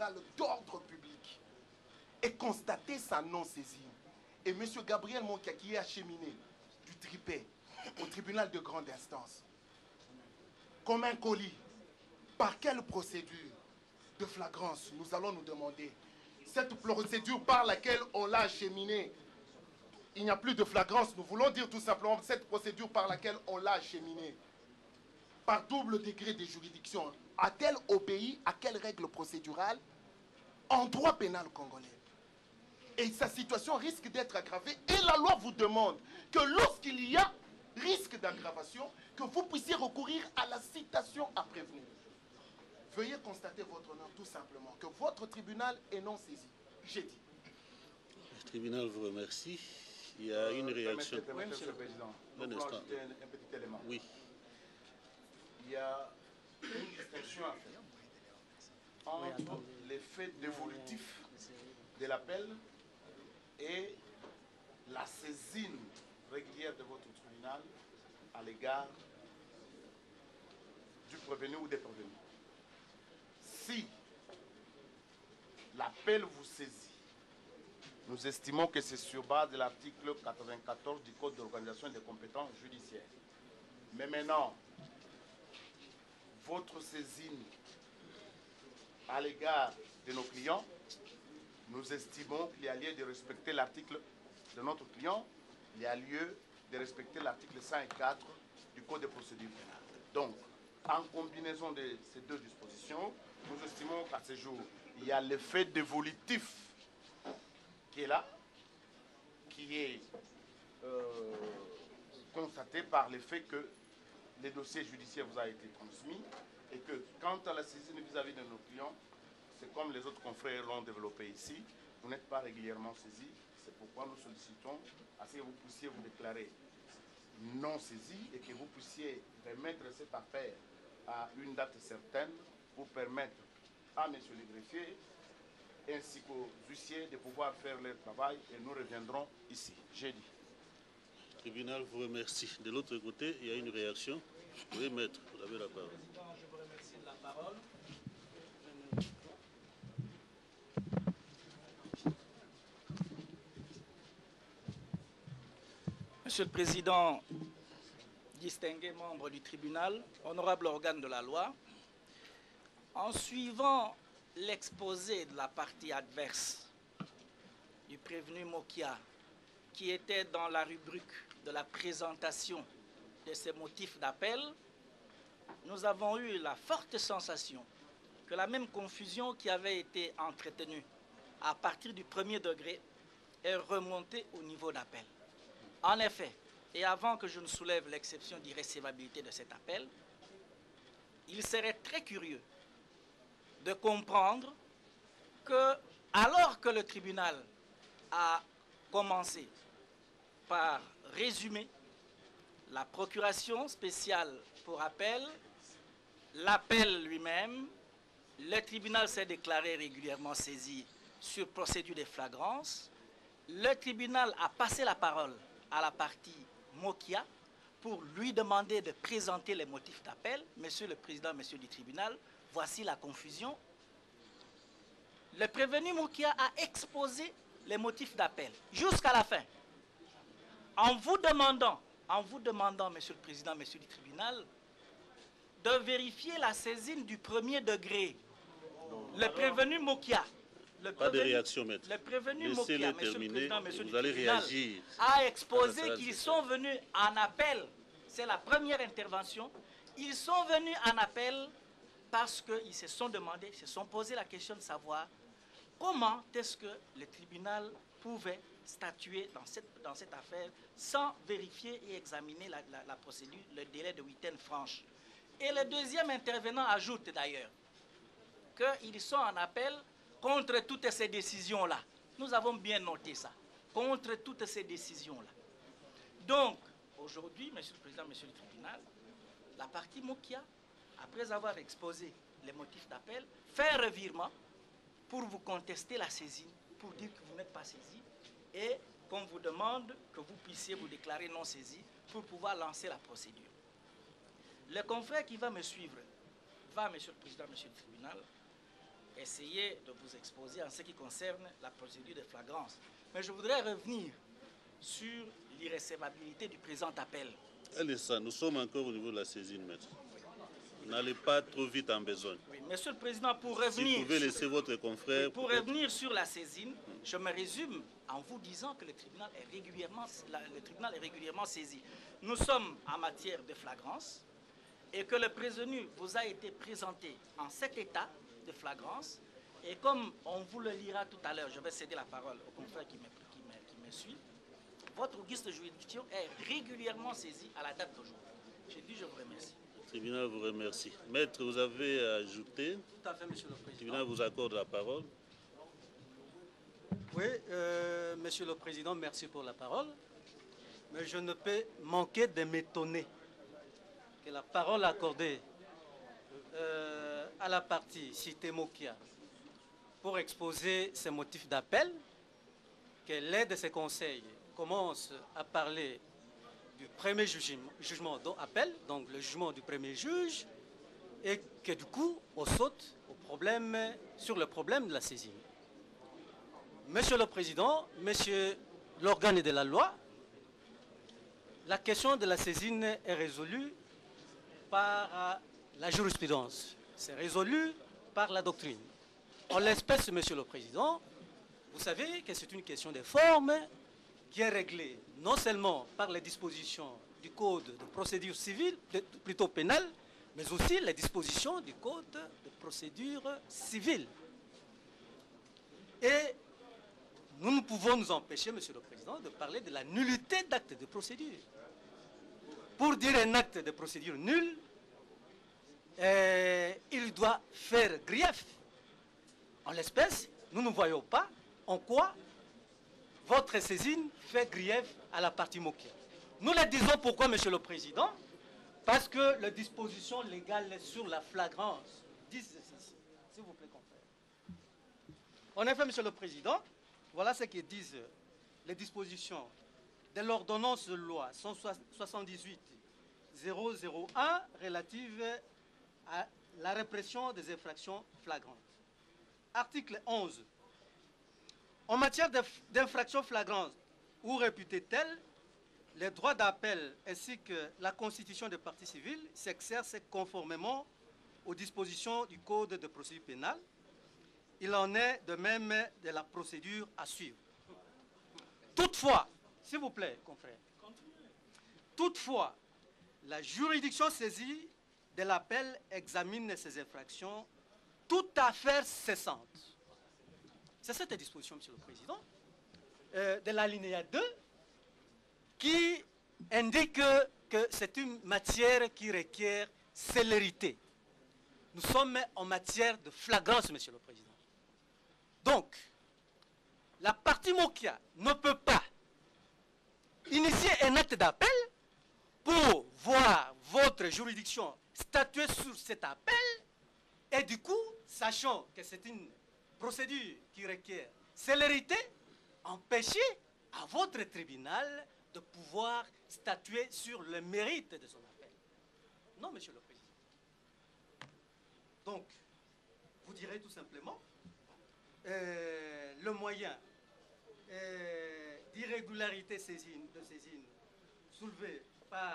procédural d'ordre public et constater sa non-saisie. Et M. Gabriel Mokia, qui est acheminé du tripet au tribunal de grande instance, comme un colis, par quelle procédure de flagrance nous allons nous demander? Cette procédure par laquelle on l'a acheminé, il n'y a plus de flagrance. Nous voulons dire tout simplement cette procédure par laquelle on l'a acheminé, par double degré de juridiction, a-t-elle obéi à quelle règle procédurale en droit pénal congolais? Et sa situation risque d'être aggravée. Et la loi vous demande que lorsqu'il y a risque d'aggravation, que vous puissiez recourir à la citation à prévenir. Veuillez constater votre honneur tout simplement que votre tribunal est non saisi. J'ai dit. Le tribunal vous remercie. Il y a une réaction. Oui, Monsieur le Président. Un instant. Un petit élément. Oui. Il y a une distinction à faire entre l'effet dévolutif de l'appel et la saisine régulière de votre tribunal à l'égard du prévenu ou des prévenus. Si l'appel vous saisit, nous estimons que c'est sur base de l'article 94 du Code d'organisation et des compétences judiciaires. Mais maintenant, votre saisine à l'égard de nos clients, nous estimons qu'il y a lieu de respecter l'article de notre client, il y a lieu de respecter l'article 104 du Code de procédure pénale. Donc, en combinaison de ces deux dispositions, nous estimons qu'à ce jour, il y a l'effet dévolutif qui est là, qui est constaté par le fait que le dossier judiciaire vous a été transmis et que quant à la saisine vis-à-vis de nos clients, c'est comme les autres confrères l'ont développé ici, vous n'êtes pas régulièrement saisi. C'est pourquoi nous sollicitons à ce que vous puissiez vous déclarer non saisi et que vous puissiez remettre cette affaire à une date certaine pour permettre à M. le greffier ainsi qu'aux huissiers de pouvoir faire leur travail et nous reviendrons ici. J'ai dit. Le tribunal vous remercie. De l'autre côté, il y a une réaction. Oui, maître, vous avez la parole. Président, je vous remercie de la parole. Monsieur le Président, distingués membres du tribunal, honorable organe de la loi, en suivant l'exposé de la partie adverse du prévenu Mokia, qui était dans la rubrique de la présentation de ses motifs d'appel, nous avons eu la forte sensation que la même confusion qui avait été entretenue à partir du premier degré est remontée au niveau d'appel. En effet, et avant que je ne soulève l'exception d'irrécevabilité de cet appel, il serait très curieux de comprendre que, alors que le tribunal a commencé par résumer la procuration spéciale pour appel, l'appel lui-même, le tribunal s'est déclaré régulièrement saisi sur procédure de flagrance, le tribunal a passé la parole à la partie Mokia pour lui demander de présenter les motifs d'appel. Monsieur le Président, Monsieur du tribunal, voici la confusion. Le prévenu Mokia a exposé les motifs d'appel jusqu'à la fin. En vous demandant, Monsieur le Président, Monsieur du tribunal, de vérifier la saisine du premier degré. Le prévenu Mokia. Pas de réaction, maître. Le prévenu Mokia, Monsieur le Président, Monsieur vous du allez tribunal, réagir. a exposé qu'ils sont venus en appel. C'est la première intervention. Ils sont venus en appel parce qu'ils se sont demandé, ils se sont posé la question de savoir comment est-ce que le tribunal pouvait statuer dans cette affaire sans vérifier et examiner la procédure, le délai de huitaine franche. Et le deuxième intervenant ajoute d'ailleurs qu'ils sont en appel contre toutes ces décisions-là. Nous avons bien noté ça. Contre toutes ces décisions-là. Donc, aujourd'hui, Monsieur le Président, Monsieur le tribunal, la partie Mokia, après avoir exposé les motifs d'appel, fait un revirement pour vous contester la saisine, pour dire que vous n'êtes pas saisi, et qu'on vous demande que vous puissiez vous déclarer non saisi pour pouvoir lancer la procédure. Le confrère qui va me suivre va, Monsieur le Président, Monsieur le tribunal, essayé de vous exposer en ce qui concerne la procédure de flagrance. Mais je voudrais revenir sur l'irrécevabilité du présent appel. Allez, ça, nous sommes encore au niveau de la saisine, maître. N'allez pas trop vite en besogne. Oui, Monsieur le Président, pour Si revenir... vous pouvez laisser votre confrère... Pour revenir sur la saisine, je me résume en vous disant que le tribunal est régulièrement saisi. Nous sommes en matière de flagrance et que le prévenu vous a été présenté en cet état de flagrance. Et comme on vous le lira tout à l'heure, je vais céder la parole au confrère qui me suit. Votre auguste juridiction est régulièrement saisie à la date d'aujourd'hui. J'ai dit, je vous remercie. Le tribunal vous remercie. Maître, vous avez ajouté. Tout à fait, Monsieur le Président. Le tribunal vous accorde la parole. Oui, Monsieur le Président, merci pour la parole. Mais je ne peux manquer de m'étonner que la parole accordée à la partie Cité Mokia pour exposer ses motifs d'appel, que l'aide de ses conseils commence à parler du premier jugement d'appel, donc le jugement du premier juge, et que du coup, on saute sur le problème de la saisine. Monsieur le Président, Monsieur l'organe de la loi, la question de la saisine est résolue par la jurisprudence, c'est résolu par la doctrine. En l'espèce, Monsieur le Président, vous savez que c'est une question de forme qui est réglée non seulement par les dispositions du Code de procédure civile, plutôt pénale, mais aussi les dispositions du Code de procédure civile. Et nous ne pouvons nous empêcher, Monsieur le Président, de parler de la nullité d'acte de procédure. Pour dire un acte de procédure nul, il doit faire grief. En l'espèce, nous ne voyons pas en quoi votre saisine fait grief à la partie Mokia. Nous le disons pourquoi, Monsieur le Président? Parce que les dispositions légales sur la flagrance disent ceci. S'il vous plaît, confrère. En effet, Monsieur le Président, voilà ce que disent les dispositions de l'ordonnance de loi 178-001 relative à la répression des infractions flagrantes. Article 11. En matière d'infractions flagrantes ou réputées telles, les droits d'appel ainsi que la constitution des parties civiles s'exercent conformément aux dispositions du Code de procédure pénale. Il en est de même de la procédure à suivre. Toutefois, s'il vous plaît, confrère, toutefois, la juridiction saisie de l'appel examine ces infractions, toute affaire cessante. C'est cette disposition, Monsieur le Président, de l'alinéa 2, qui indique que c'est une matière qui requiert célérité. Nous sommes en matière de flagrance, Monsieur le Président. Donc, la partie Mokia ne peut pas initier un acte d'appel pour voir votre juridiction statuer sur cet appel et du coup, sachant que c'est une procédure qui requiert célérité, empêcher à votre tribunal de pouvoir statuer sur le mérite de son appel. Non, Monsieur le Président. Donc, vous direz tout simplement le moyen d'irrégularité de saisine soulevé par